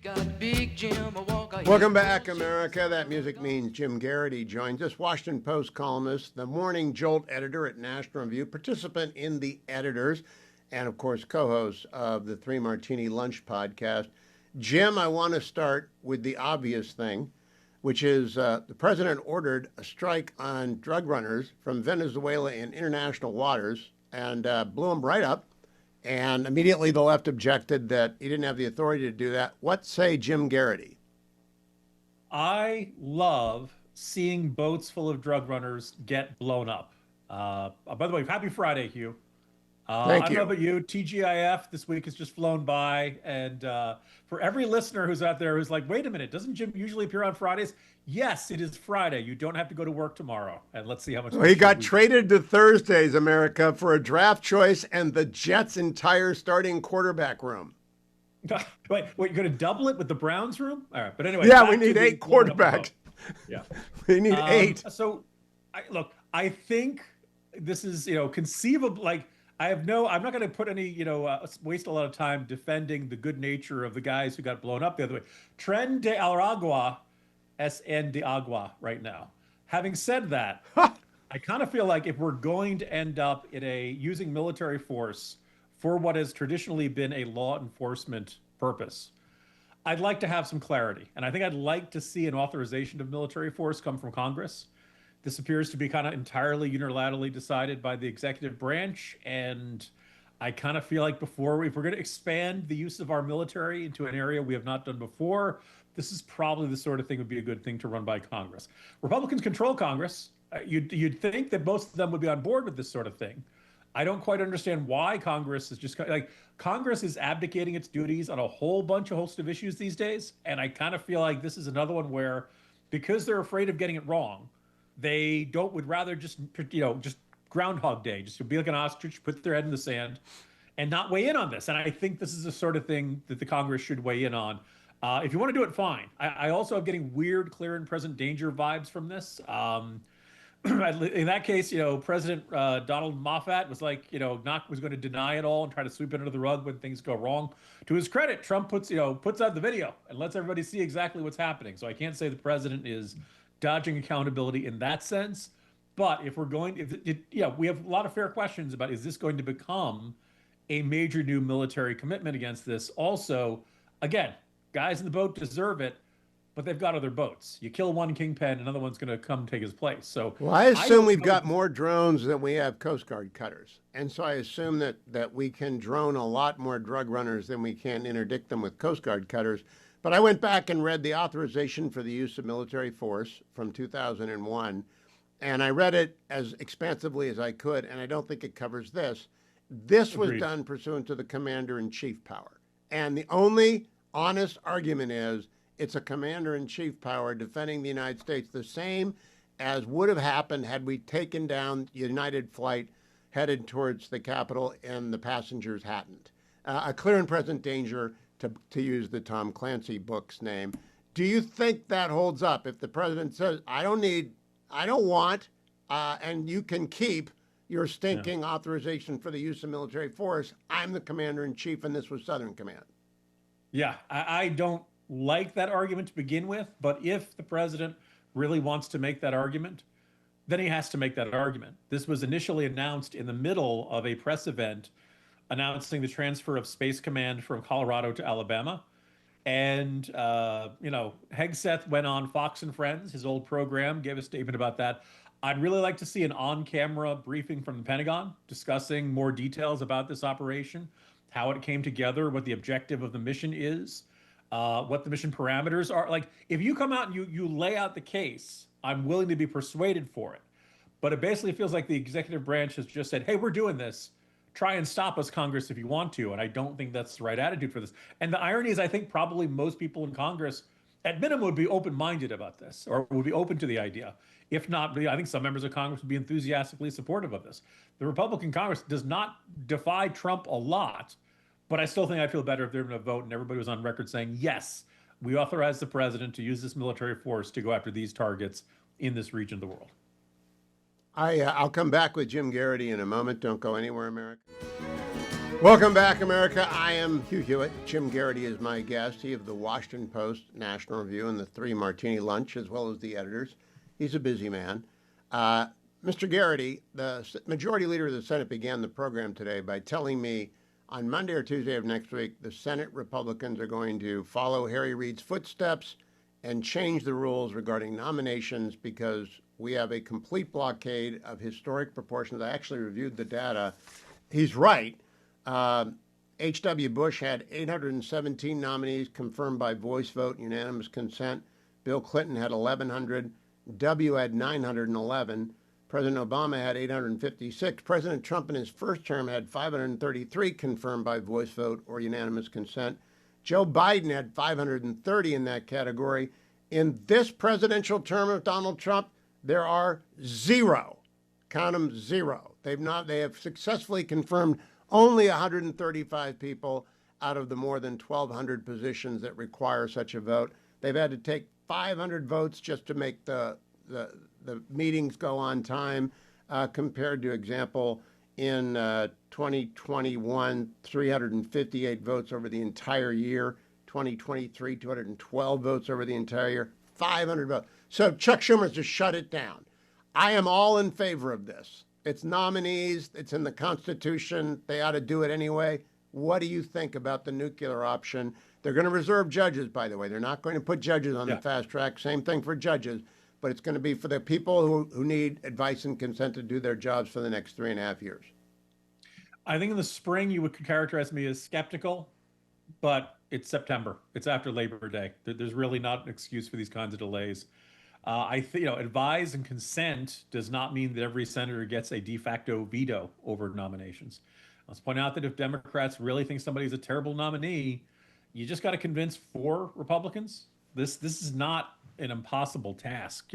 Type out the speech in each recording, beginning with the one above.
Got Big Jim a walker. Welcome back, America. That music means Jim Geraghty joins us, Washington Post columnist, the Morning Jolt editor at National Review, participant in the editors, and of course, co-host of the Three Martini Lunch podcast. Jim, I want to start with the obvious thing, which is the president ordered a strike on drug runners from Venezuela in international waters and blew them right up. And immediately the left objected that he didn't have the authority to do that. What say Jim Geraghty? I love seeing boats full of drug runners get blown up. By the way, happy Friday, Hugh. Thank you. I don't know about you. TGIF this week has just flown by. And for every listener who's out there who's like, wait a minute, doesn't Jim usually appear on Fridays? Yes, it is Friday. You don't have to go to work tomorrow. And let's see how much. Well, he got traded to Thursdays, America, for a draft choice and the Jets' entire starting quarterback room. Wait, you're going to double it with the Browns room? All right. But anyway. Yeah, we need 8 quarterbacks. Yeah. We need 8. So, I think this is, conceivable. Like, I'm not going to put any, waste a lot of time defending the good nature of the guys who got blown up the other way. Tren de Aragua, SN de Agua right now. Having said that, I kind of feel like if we're going to end up using military force for what has traditionally been a law enforcement purpose, I'd like to have some clarity. And I think I'd like to see an authorization of military force come from Congress. This appears to be kind of entirely unilaterally decided by the executive branch. And I kind of feel like if we're going to expand the use of our military into an area we have not done before, this is probably the sort of thing would be a good thing to run by Congress. Republicans control Congress. You'd think that most of them would be on board with this sort of thing. I don't quite understand why Congress is just like Congress is abdicating its duties on a whole host of issues these days. And I kind of feel like this is another one where, because they're afraid of getting it wrong, they would rather just Groundhog Day, just to be like an ostrich, put their head in the sand and not weigh in on this. And I think this is the sort of thing that the Congress should weigh in on. If you want to do it, fine. I also am getting weird, clear and present danger vibes from this. In that case, President Donald Moffat was like, was going to deny it all and try to sweep it under the rug when things go wrong. To his credit, Trump puts out the video and lets everybody see exactly what's happening. So I can't say the president is dodging accountability in that sense. But if we're we have a lot of fair questions about, is this going to become a major new military commitment against this? Also, again, guys in the boat deserve it, but they've got other boats. You kill one kingpin, another one's going to come take his place. So, well, I assume we've got more drones than we have Coast Guard cutters. And so I assume that we can drone a lot more drug runners than we can interdict them with Coast Guard cutters. But I went back and read the authorization for the use of military force from 2001, and I read it as expansively as I could, and I don't think it covers this. This was done pursuant to the commander-in-chief power. And the only honest argument is it's a commander-in-chief power defending the United States, the same as would have happened had we taken down United flight headed towards the Capitol and the passengers hadn't. A clear and present danger, to use the Tom Clancy book's name. Do you think that holds up? If the president says, I don't want, and you can keep your stinking authorization for the use of military force, I'm the commander-in-chief and this was Southern Command. Yeah, I don't like that argument to begin with, but if the president really wants to make that argument, then he has to make that argument. This was initially announced in the middle of a press event announcing the transfer of Space Command from Colorado to Alabama. And, Hegseth went on Fox and Friends, his old program, gave a statement about that. I'd really like to see an on-camera briefing from the Pentagon discussing more details about this operation, how it came together, what the objective of the mission is, what the mission parameters are. Like, if you come out and you lay out the case, I'm willing to be persuaded for it. But it basically feels like the executive branch has just said, hey, we're doing this. Try and stop us, Congress, if you want to. And I don't think that's the right attitude for this. And the irony is, I think probably most people in Congress, at minimum, would be open-minded about this or would be open to the idea. If not, I think some members of Congress would be enthusiastically supportive of this. The Republican Congress does not defy Trump a lot, but I still think I'd feel better if they're going to vote and everybody was on record saying, yes, we authorize the president to use this military force to go after these targets in this region of the world. I'll come back with Jim Geraghty in a moment. Don't go anywhere, America. Welcome back, America. I am Hugh Hewitt. Jim Geraghty is my guest. He of the Washington Post, National Review, and the Three Martini Lunch, as well as the editors. He's a busy man. Mr. Geraghty, the majority leader of the Senate, began the program today by telling me on Monday or Tuesday of next week, the Senate Republicans are going to follow Harry Reid's footsteps and change the rules regarding nominations because we have a complete blockade of historic proportions. I actually reviewed the data. He's right. H.W. Bush had 817 nominees confirmed by voice vote, unanimous consent. Bill Clinton had 1,100. W had 911. President Obama had 856. President Trump in his first term had 533 confirmed by voice vote or unanimous consent. Joe Biden had 530 in that category. In this presidential term of Donald Trump, there are zero. Count them, zero. They have successfully confirmed only 135 people out of the more than 1,200 positions that require such a vote. They've had to take 500 votes just to make the meetings go on time, compared to example in 2021, 358 votes over the entire year. 2023, 212 votes over the entire year, 500 votes. So Chuck Schumer's just shut it down. I am all in favor of this. It's nominees. It's in the Constitution. They ought to do it anyway. What do you think about the nuclear option? They're going to reserve judges, by the way. They're not going to put judges on the fast track. Same thing for judges. But it's going to be for the people who need advice and consent to do their jobs for the next 3.5 years. I think in the spring you would characterize me as skeptical, but it's September. It's after Labor Day. There's really not an excuse for these kinds of delays. I think, advise and consent does not mean that every senator gets a de facto veto over nominations. Let's point out that if Democrats really think somebody's a terrible nominee, you just got to convince 4 Republicans. This is not an impossible task.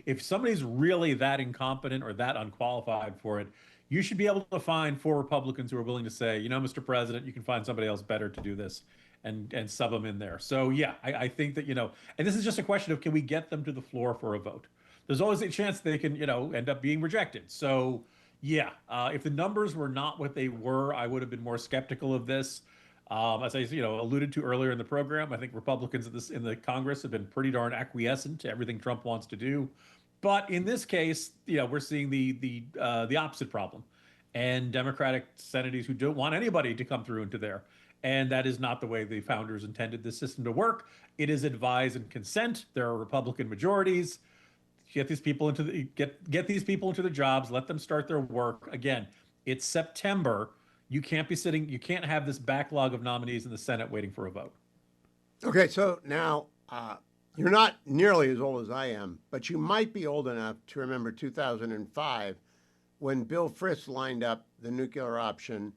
If somebody's really that incompetent or that unqualified for it, you should be able to find 4 Republicans who are willing to say, Mr. President, you can find somebody else better to do this, and sub them in there. So yeah, I think that, and this is just a question of, can we get them to the floor for a vote? There's always a chance they can, end up being rejected. So yeah, if the numbers were not what they were, I would have been more skeptical of this. As I alluded to earlier in the program, I think Republicans in the Congress have been pretty darn acquiescent to everything Trump wants to do. But in this case, we're seeing the opposite problem, and Democratic senators who don't want anybody to come through into there. And that is not the way the founders intended this system to work. It is advise and consent. There are Republican majorities. Get these people into the jobs. Let them start their work. Again, it's September. You can't have this backlog of nominees in the Senate waiting for a vote. Okay, so now you're not nearly as old as I am, but you might be old enough to remember 2005 when Bill Frist lined up the nuclear option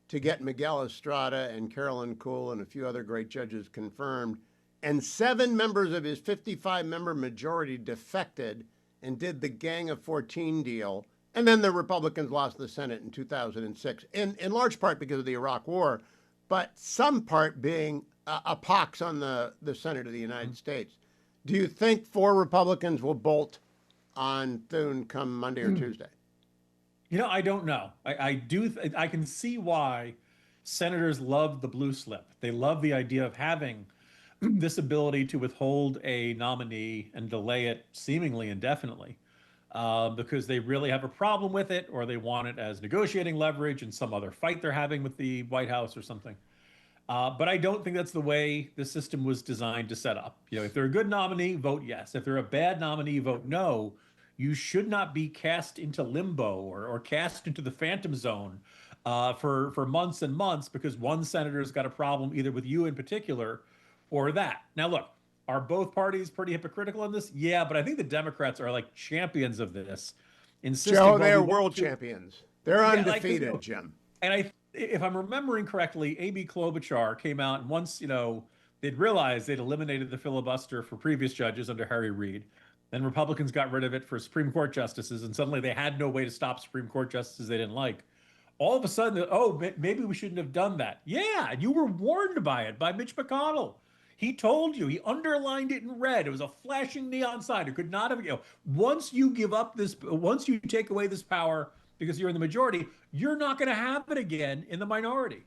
to get Miguel Estrada and Carolyn Kuhl and a few other great judges confirmed, and 7 members of his 55-member majority defected and did the Gang of 14 deal. And then the Republicans lost the Senate in 2006, in large part because of the Iraq War, but some part being a pox on the Senate of the United States. Do you think 4 Republicans will bolt on Thune come Monday or Tuesday? I don't know. I can see why senators love the blue slip. They love the idea of having this ability to withhold a nominee and delay it seemingly indefinitely. Because they really have a problem with it, or they want it as negotiating leverage in some other fight they're having with the White House or something. But I don't think that's the way the system was designed to set up. If they're a good nominee, vote yes. If they're a bad nominee, vote no. You should not be cast into limbo or cast into the phantom zone for months and months because one senator's got a problem either with you in particular or that. Now, look, are both parties pretty hypocritical in this? Yeah, but I think the Democrats are like champions of this. Joe, they're world champions. They're undefeated, Jim. And if I'm remembering correctly, Amy Klobuchar came out and once, they'd realized they'd eliminated the filibuster for previous judges under Harry Reid. Then Republicans got rid of it for Supreme Court justices, and suddenly they had no way to stop Supreme Court justices they didn't like. All of a sudden, maybe we shouldn't have done that. Yeah, and you were warned by it, by Mitch McConnell. He told you, he underlined it in red. It was a flashing neon sign. It could not have, once you take away this power, because you're in the majority, you're not going to have it again in the minority.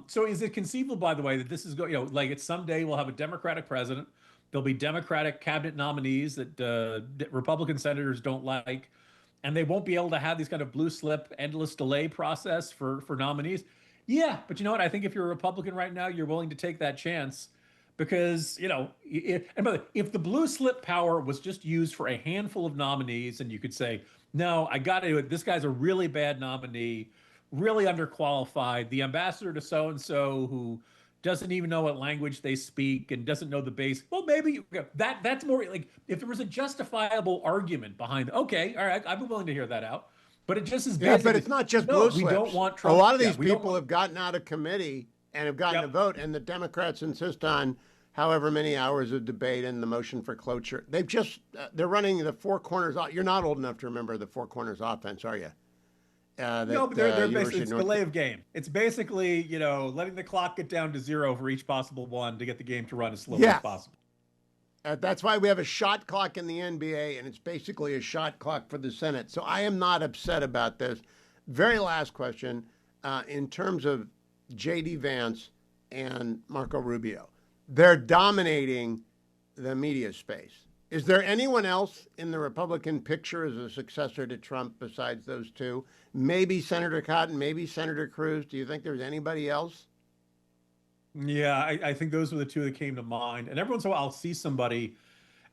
So is it conceivable, by the way, that this is going, like it's someday we'll have a Democratic president. There'll be Democratic cabinet nominees that Republican senators don't like, and they won't be able to have these kind of blue slip, endless delay process for nominees. Yeah, but you know what? I think if you're a Republican right now, you're willing to take that chance because, and by the way, if the blue slip power was just used for a handful of nominees and you could say, no, I got to do it. This guy's a really bad nominee, really underqualified. The ambassador to so-and-so who doesn't even know what language they speak and doesn't know the base. Well, maybe that's more like if there was a justifiable argument behind, okay, all right, I'd be willing to hear that out. But it just is Yeah, but it's not just blue slips. We don't want Trump. A lot of these people have gotten out of committee and have gotten a vote, and the Democrats insist on however many hours of debate and the motion for cloture. They're running the Four Corners. You're not old enough to remember the Four Corners offense, are you? No, but they're basically it's delay of game. It's basically letting the clock get down to 0 for each possible one to get the game to run as slowly as possible. That's why we have a shot clock in the NBA, and it's basically a shot clock for the Senate. So I am not upset about this. Very last question, in terms of J.D. Vance and Marco Rubio, they're dominating the media space. Is there anyone else in the Republican picture as a successor to Trump besides those two? Maybe Senator Cotton, maybe Senator Cruz. Do you think there's anybody else? Yeah, I think those were the two that came to mind. And every once in a while, I'll see somebody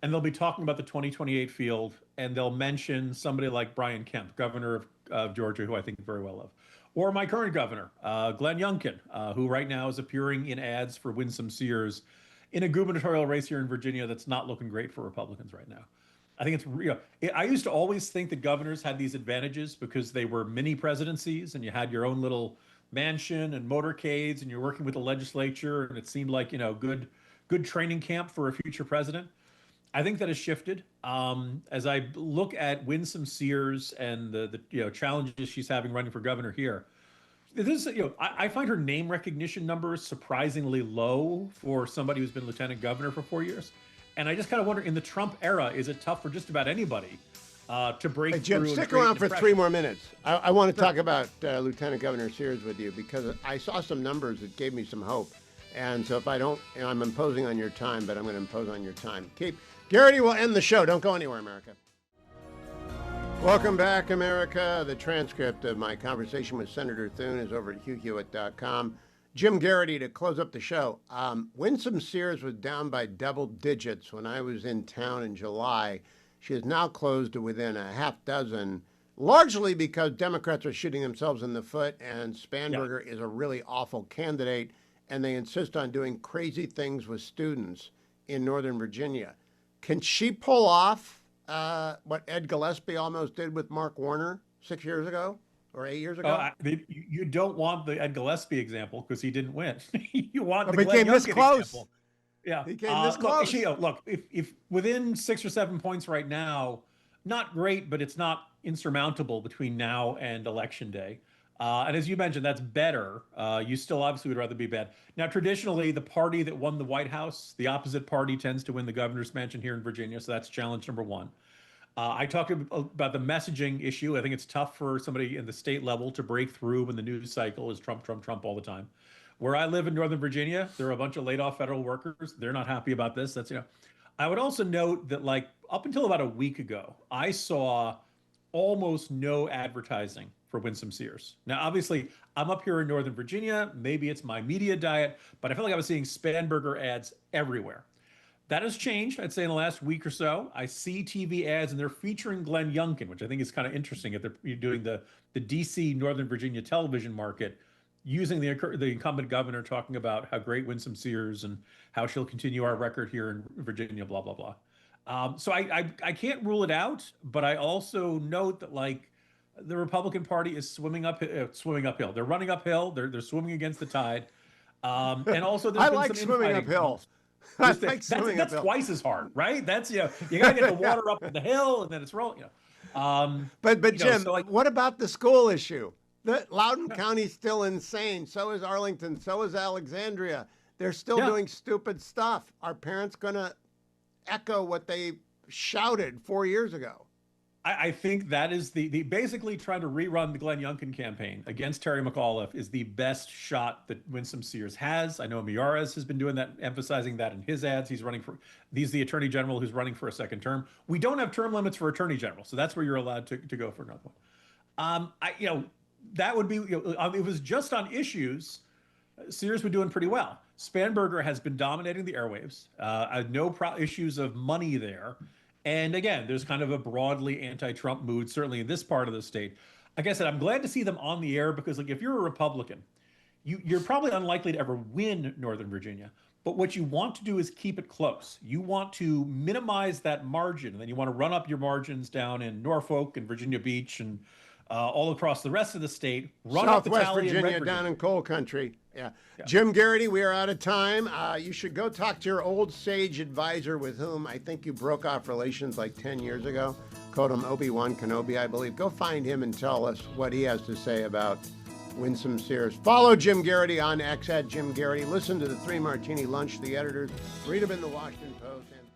and they'll be talking about the 2028 field and they'll mention somebody like Brian Kemp, governor of Georgia, who I think very well of. Or my current governor, Glenn Youngkin, who right now is appearing in ads for Winsome Sears in a gubernatorial race here in Virginia that's not looking great for Republicans right now. I think it's real. I used to always think that governors had these advantages because they were mini presidencies and you had your own little mansion and motorcades and you're working with the legislature and it seemed like, good training camp for a future president. I think that has shifted. As I look at Winsome Sears and the challenges she's having running for governor here, this I find her name recognition numbers surprisingly low for somebody who's been lieutenant governor for 4 years. And I just kind of wonder, in the Trump era, is it tough for just about anybody to break Jim, through? Stick around for 3 more minutes. I want to talk about Lieutenant Governor Sears with you because I saw some numbers that gave me some hope. And so if I don't, I'm imposing on your time, but I'm going to impose on your time. Geraghty will end the show. Don't go anywhere, America. Welcome back, America. The transcript of my conversation with Senator Thune is over at hughhewitt.com. Jim Geraghty, to close up the show. Winsome Sears was down by double digits when I was in town in July. She has now closed to within a half dozen, largely because Democrats are shooting themselves in the foot and Spanberger is a really awful candidate, and they insist on doing crazy things with students in Northern Virginia. Can she pull off what Ed Gillespie almost did with Mark Warner 6 years ago or 8 years ago? You don't want the Ed Gillespie example because he didn't win. You want the he Glenn came this Youngkin close. Example. Yeah, he came this close. Look, if within 6 or 7 points right now, not great, but it's not insurmountable between now and election day. And as you mentioned, that's better. You still obviously would rather be bad. Now, traditionally, the party that won the White House, the opposite party tends to win the governor's mansion here in Virginia. So that's challenge number one. I talked about the messaging issue. I think it's tough for somebody in the state level to break through when the news cycle is Trump, Trump, Trump all the time. Where I live in Northern Virginia, there are a bunch of laid off federal workers. They're not happy about this. I would also note that up until about a week ago, I saw almost no advertising for Winsome Sears. Now, obviously, I'm up here in Northern Virginia. Maybe it's my media diet, but I feel like I was seeing Spanberger ads everywhere. That has changed, I'd say, in the last week or so. I see TV ads, and they're featuring Glenn Youngkin, which I think is kind of interesting if they're doing the D.C. Northern Virginia television market, using the incumbent governor talking about how great Winsome Sears and how she'll continue our record here in Virginia, blah, blah, blah. So I can't rule it out, but I also note that, the Republican Party is swimming uphill. They're running uphill. They're swimming against the tide. And also, there's been some swimming uphill. That's twice as hard, right? That's you gotta get the water up the hill and then it's rolling. But Jim, what about the school issue? Loudoun County's still insane. So is Arlington. So is Alexandria. They're still doing stupid stuff. Are parents gonna echo what they shouted 4 years ago? I think that is the basically trying to rerun the Glenn Youngkin campaign against Terry McAuliffe is the best shot that Winsome Sears has. I know Miyares has been doing that, emphasizing that in his ads. He's the attorney general who's running for a second term. We don't have term limits for attorney general, so that's where you're allowed to go for another one. That would be, it was just on issues. Sears was doing pretty well. Spanberger has been dominating the airwaves. Issues of money there. And again, there's kind of a broadly anti-Trump mood, certainly in this part of the state. Like I said, I'm glad to see them on the air because, like, if you're a Republican, you're probably unlikely to ever win Northern Virginia. But what you want to do is keep it close. You want to minimize that margin, and then you want to run up your margins down in Norfolk and Virginia Beach and all across the rest of the state. Run up the Southwest tally in Virginia, Red down in coal country. Yeah. Yeah. Jim Geraghty, we are out of time. You should go talk to your old sage advisor with whom I think you broke off relations like 10 years ago. Called him Obi-Wan Kenobi, I believe. Go find him and tell us what he has to say about Winsome Sears. Follow Jim Geraghty on X at Jim Geraghty. Listen to the Three Martini Lunch, the editors. Read them in the Washington Post. And